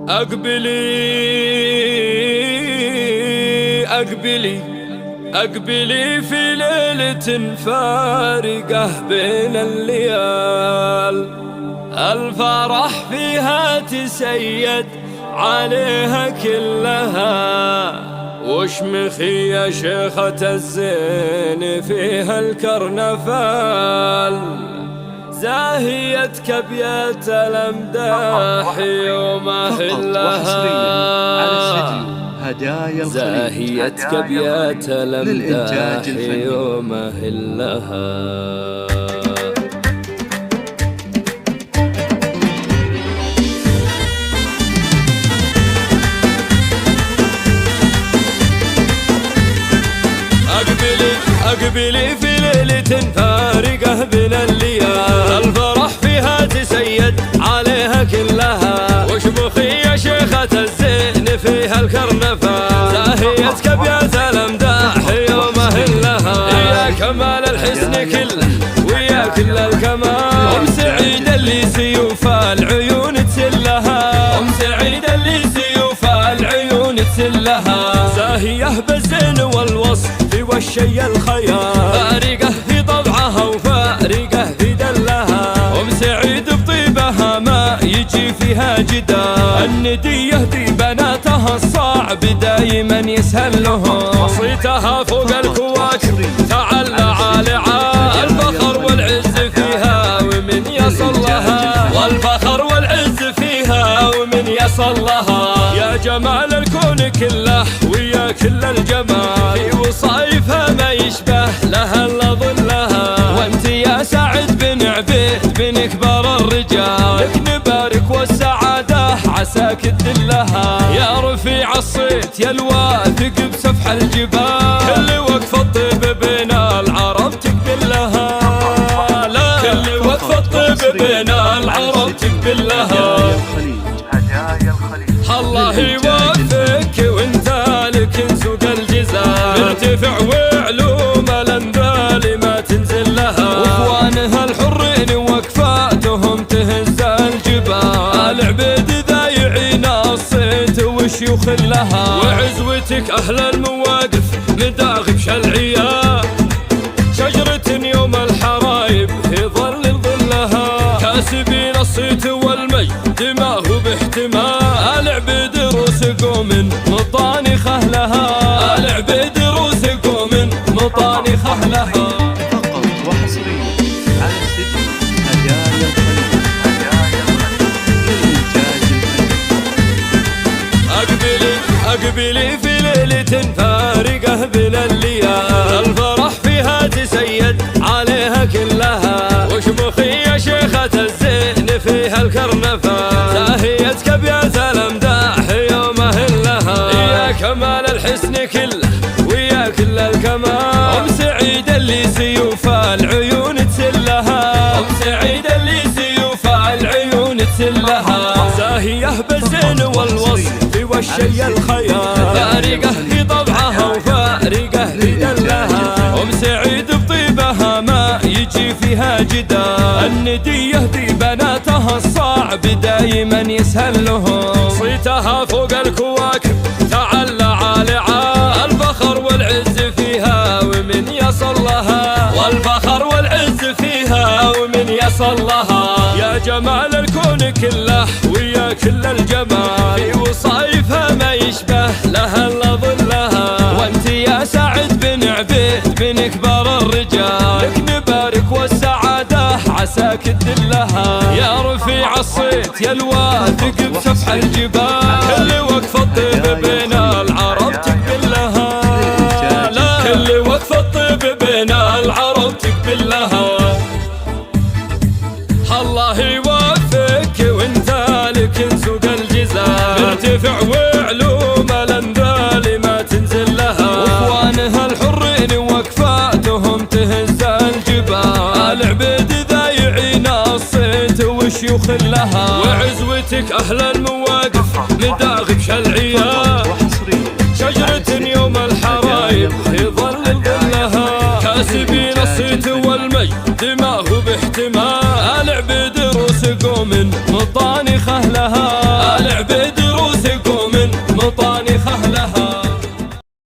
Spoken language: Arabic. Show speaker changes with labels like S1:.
S1: أقبلي في ليلة فارقة بين الليال، الفرح فيها تسيد عليها كلها، وشمخي يا شيخة الزين فيها الكرنفال، زاهيتك بيت الأمداح يوم أهلها، زاهيتك بيت الأمداح يوم أهلها. أقبلي في ليلة فارقة بين الليال، الفرح فيها تسيد عليها كلها، وشمخي يا شيخة الزين فيها الكرنفال، زاهيتك بيت الأمداح يوم أهلها، يا كمال الحسن كله ويا كل الكمال، أم سعيد اللي سيوف العيون تسلها، أم سعيد اللي سيوف العيون تسلها، زاهية بالزين والوصف والشي الخيال، فارقة في طبعها وفارقة في دلها، أم سعيد بطيبها ما يجي فيها جدال، الندية دي بناتها الصعب دايما يسهل لهم، صيتها فوق الكواكب تعلى عالعال، الفخر والعز فيها ومن يصل لها، والفخر والعز فيها ومن يصل لها، يا جمال الكون كله ويا كل الجمال، في وصايفها ما يشبه لها الا ظلها، وانت يا سعد بن عبيد بن كبار الرجال، لك نبارك والسعاده عساك تدلها، يا رفيع الصيت يا الواثق بسفح الجبال، كل وقفه الطيب بين العرب تقبل لها، لا كل وقفه الطيب بين العرب تقبل لها، الله يوفقك وانت لك سوق الجزاء، مرتفع وعلوم الانذال ما تنزل لها، واخوانها الحرين وقفاتهم تهز الجبال، العبيد ذايعين الصيت وشيوخ لها، وعزوتك اهل المواقف مداغب شلعيه، شجرة يوم الحرايب في ظل ظلها، كاسبين الصيت والمجد ما هو باحتمال، العبيد روس قوم مطانخه لها، العبيد روس قوم مطانخه لها.
S2: فقط وحصريا على استديو هدايا الخليج للإنتاج الفني.
S1: أقبلي في ليلة فارقة بين الليال، الفرح فيها تسيد عليها كلها، وشمخي يا شيخة الزين فيها الكرنفال، زاهيتك بيت الأمداح يوم أهلها، يا كمال الحسن كله ويا كل الكمال، أم سعيد اللي سيوف العيون تسلها، أم سعيد اللي سيوف العيون تسلها، زاهية بالزين والوصف والشي الخيال، فارقة في طبعها وفارقة في دلها، أم سعيد بطيبها ما يجي فيها جدال، الندية دي بناتها الصعب دايما يسهل لهم، صيتها فوق الكواكب تعلى عالعال، الفخر والعز فيها ومن يصل لها، والفخر والعز فيها ومن يصل لها، يا جمال الكون كله ويا كل الجمال، في وصايفها ما يشبه لها الا ظلها، وانت يا سعد بن عبيد بن كبار الرجال، لك نبارك والسعاده عساك تدلها، يا رفيع الصيت يا الواثق بسفح الجبال، كل وقفه الطيب بين العرب تقبل لها، لا كل وقفه الطيب بين العرب تقبل لها، الله يوفقك وانت لك سوق الجزاء، مرتفع وعلوم الانذال ما تنزل لها، واخوانها الحرين وقفاتهم تهز الجبال، العبيد ذايعين الصيت وشيوخ لها، وعزوتك اهل المواقف مداغب شلعيه، شجرة يوم الحرايب في ظل ظلها، كاسب